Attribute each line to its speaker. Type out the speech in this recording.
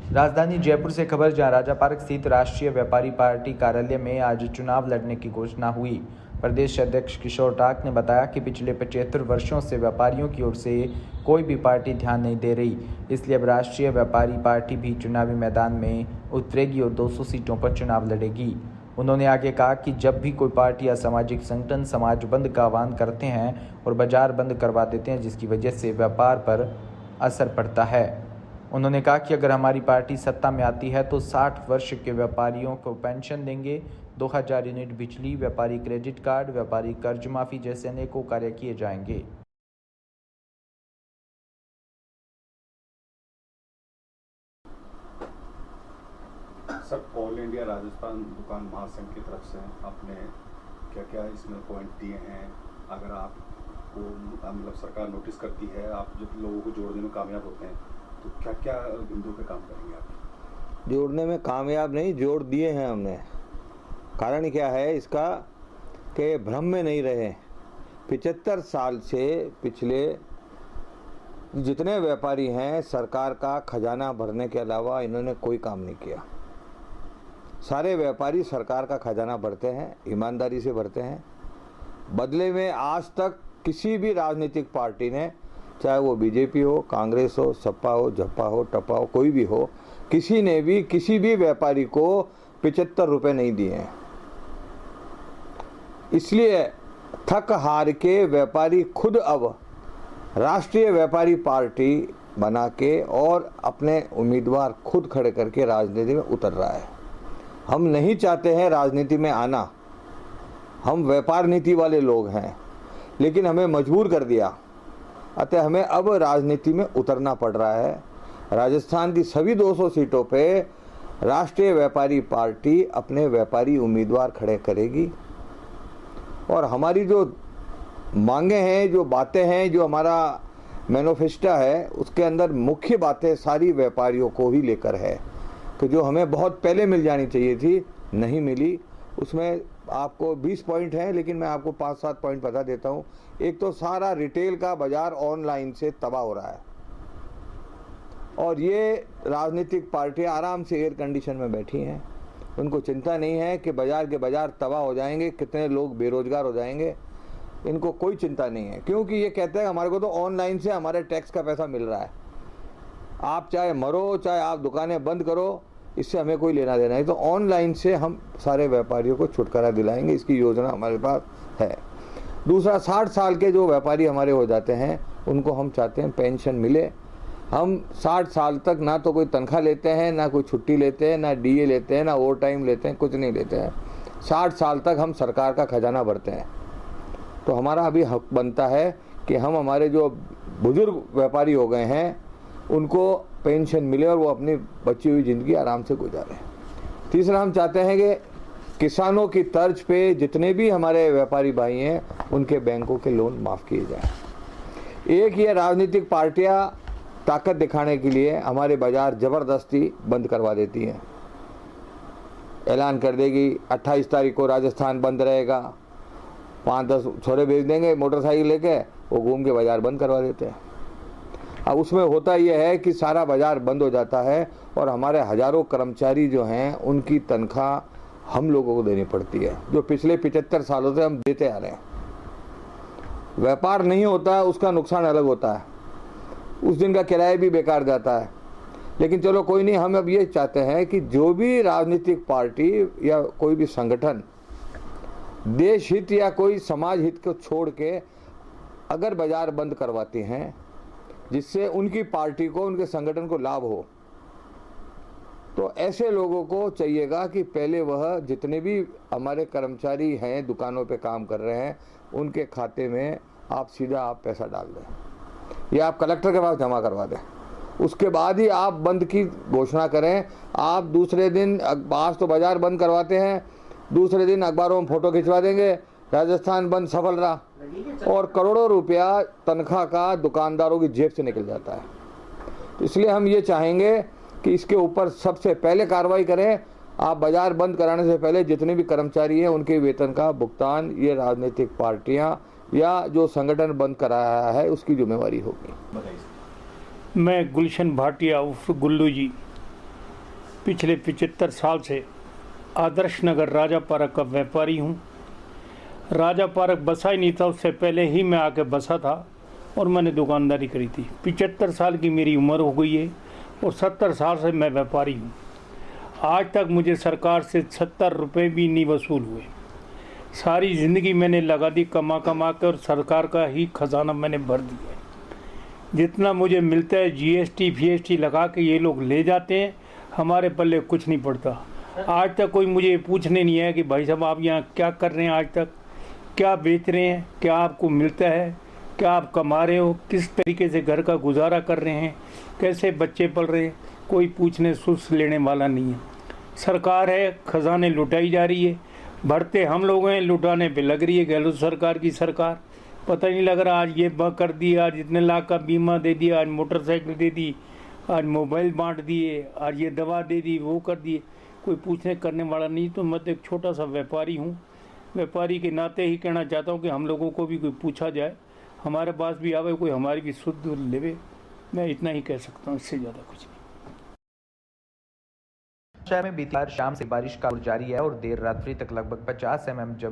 Speaker 1: राजधानी जयपुर से खबर, जहां राजा पार्क स्थित राष्ट्रीय व्यापारी पार्टी कार्यालय में आज चुनाव लड़ने की घोषणा हुई। प्रदेश अध्यक्ष किशोर टाक ने बताया कि पिछले 75 वर्षों से व्यापारियों की ओर से कोई भी पार्टी ध्यान नहीं दे रही, इसलिए अब राष्ट्रीय व्यापारी पार्टी भी चुनावी मैदान में उतरेगी और 200 सीटों पर चुनाव लड़ेगी। उन्होंने आगे कहा कि जब भी कोई पार्टी या सामाजिक संगठन समाज बंद का आह्वान करते हैं और बाजार बंद करवा देते हैं, जिसकी वजह से व्यापार पर असर पड़ता है। उन्होंने कहा कि अगर हमारी पार्टी सत्ता में आती है तो 60 वर्ष के व्यापारियों को पेंशन देंगे, 2000 यूनिट बिजली, व्यापारी क्रेडिट कार्ड, व्यापारी कर्ज माफी जैसे अनेकों कार्य किए जाएंगे।
Speaker 2: सर, ऑल इंडिया राजस्थान दुकान महासंघ की तरफ से आपने क्या क्या इसमें पॉइंट दिए हैं? अगर आपको मतलब सरकार नोटिस करती है, आप जब लोगों को जोड़ने में कामयाब होते हैं, तो क्या क्या बिंदु पे काम करेंगे आप?
Speaker 3: जोड़ने में कामयाब नहीं, जोड़ दिए हैं हमने। कारण क्या है इसका कि भ्रम में नहीं रहे। 75 साल से पिछले जितने व्यापारी हैं, सरकार का खजाना भरने के अलावा इन्होंने कोई काम नहीं किया। सारे व्यापारी सरकार का खजाना भरते हैं, ईमानदारी से भरते हैं। बदले में आज तक किसी भी राजनीतिक पार्टी ने, चाहे वो बीजेपी हो, कांग्रेस हो, सपा हो, झप्पा हो, टप्पा हो, कोई भी हो, किसी ने भी किसी भी व्यापारी को 75 रुपए नहीं दिए हैं। इसलिए थक हार के व्यापारी खुद अब राष्ट्रीय व्यापारी पार्टी बना के और अपने उम्मीदवार खुद खड़े करके राजनीति में उतर रहा है। हम नहीं चाहते हैं राजनीति में आना, हम व्यापार नीति वाले लोग हैं, लेकिन हमें मजबूर कर दिया, अतः हमें अब राजनीति में उतरना पड़ रहा है। राजस्थान की सभी 200 सीटों पे राष्ट्रीय व्यापारी पार्टी अपने व्यापारी उम्मीदवार खड़े करेगी और हमारी जो मांगे हैं, जो बातें हैं, जो हमारा मैनिफेस्टो है, उसके अंदर मुख्य बातें सारी व्यापारियों को ही लेकर है कि जो हमें बहुत पहले मिल जानी चाहिए थी, नहीं मिली। उसमें आपको 20 पॉइंट हैं, लेकिन मैं आपको 5-7 पॉइंट बता देता हूं। एक तो सारा रिटेल का बाजार ऑनलाइन से तबाह हो रहा है और ये राजनीतिक पार्टियां आराम से एयर कंडीशन में बैठी हैं। उनको चिंता नहीं है कि बाजार के बाजार तबाह हो जाएंगे, कितने लोग बेरोजगार हो जाएंगे, इनको कोई चिंता नहीं है, क्योंकि ये कहते हैं हमारे को तो ऑनलाइन से हमारे टैक्स का पैसा मिल रहा है। आप चाहे मरो, चाहे आप दुकानें बंद करो, इससे हमें कोई लेना देना है। तो ऑनलाइन से हम सारे व्यापारियों को छुटकारा दिलाएंगे, इसकी योजना हमारे पास है। दूसरा, 60 साल के जो व्यापारी हमारे हो जाते हैं, उनको हम चाहते हैं पेंशन मिले। हम 60 साल तक ना तो कोई तनख्वाह लेते हैं, ना कोई छुट्टी लेते हैं, ना डीए लेते हैं, ना ओवर टाइम लेते हैं, कुछ नहीं लेते हैं। 60 साल तक हम सरकार का खजाना भरते हैं। तो हमारा अभी हक बनता है कि हम हमारे जो बुजुर्ग व्यापारी हो गए हैं, उनको पेंशन मिले और वो अपनी बची हुई ज़िंदगी आराम से गुजारें। तीसरा, हम चाहते हैं कि किसानों की तर्ज पे जितने भी हमारे व्यापारी भाई हैं, उनके बैंकों के लोन माफ़ किए जाएं। एक ये राजनीतिक पार्टियां ताकत दिखाने के लिए हमारे बाजार ज़बरदस्ती बंद करवा देती हैं। ऐलान कर देगी 28 तारीख को राजस्थान बंद रहेगा, 5-10 छोरे भेज देंगे मोटरसाइकिल लेके, वो घूम के बाजार बंद करवा देते हैं। अब उसमें होता यह है कि सारा बाजार बंद हो जाता है और हमारे हजारों कर्मचारी जो हैं, उनकी तनख्वाह हम लोगों को देनी पड़ती है, जो पिछले 75 सालों से हम देते आ रहे हैं। व्यापार नहीं होता है, उसका नुकसान अलग होता है, उस दिन का किराया भी बेकार जाता है। लेकिन चलो कोई नहीं, हम अब ये चाहते हैं कि जो भी राजनीतिक पार्टी या कोई भी संगठन देश हित या कोई समाज हित को छोड़ के अगर बाजार बंद करवाती हैं, जिससे उनकी पार्टी को, उनके संगठन को लाभ हो, तो ऐसे लोगों को चाहिएगा कि पहले वह जितने भी हमारे कर्मचारी हैं, दुकानों पे काम कर रहे हैं, उनके खाते में आप सीधा पैसा डाल दें या आप कलेक्टर के पास जमा करवा दें। उसके बाद ही आप बंद की घोषणा करें। आप दूसरे दिन, आज तो बाजार बंद करवाते हैं, दूसरे दिन अखबारों में फोटो खिंचवा देंगे, राजस्थान बंद सफल रहा, और करोड़ों रुपया तनख्वाह का दुकानदारों की जेब से निकल जाता है। इसलिए हम ये चाहेंगे कि इसके ऊपर सबसे पहले कार्रवाई करें। आप बाजार बंद कराने से पहले जितने भी कर्मचारी हैं, उनके वेतन का भुगतान ये राजनीतिक पार्टियां या जो संगठन बंद कराया है उसकी जिम्मेवारी होगी।
Speaker 4: मैं गुलशन भाटिया उर्फ गुल्लू जी पिछले 75 साल से आदर्श नगर राजा पार्क का व्यापारी हूँ। राजा पार्क बसा ही नहीं था, उससे पहले ही मैं आके बसा था और मैंने दुकानदारी करी थी। 75 साल की मेरी उम्र हो गई है और 70 साल से मैं व्यापारी हूँ। आज तक मुझे सरकार से 70 रुपये भी नहीं वसूल हुए। सारी ज़िंदगी मैंने लगा दी कमा कमा कर और सरकार का ही खजाना मैंने भर दिया है। जितना मुझे मिलता है जीएसटी फीएसटी लगा के ये लोग ले जाते हैं, हमारे पल्ले कुछ नहीं पड़ता। आज तक कोई मुझे पूछने नहीं है कि भाई साहब आप यहाँ क्या कर रहे हैं, आज तक क्या बेच रहे हैं, क्या आपको मिलता है, क्या आप कमा रहे हो, किस तरीके से घर का गुजारा कर रहे हैं, कैसे बच्चे पल रहे हैं, कोई पूछने सुस लेने वाला नहीं है। सरकार है, खजाने लुटाई जा रही है, भरते हम लोग हैं, लुटाने पे लग रही है गहलोत सरकार की सरकार। पता नहीं लग रहा, आज ये कर दिया, आज इतने लाख का बीमा दे दिया, आज मोटरसाइकिल दे दी, आज मोबाइल बांट दिए, आज ये दवा दे दी, वो कर दिए, कोई पूछने करने वाला नहीं। तो मैं तो एक छोटा सा व्यापारी हूँ, व्यापारी के नाते ही कहना चाहता हूँ कि हम लोगों को भी कोई पूछा जाए, हमारे पास भी आवे, कोई हमारी भी शुद्ध लेवे। मैं इतना ही कह सकता हूँ, इससे ज़्यादा कुछ नहीं।
Speaker 1: शहर में बीती रात शाम से बारिश का दौर जारी है और देर रात्रि तक लगभग 50 mm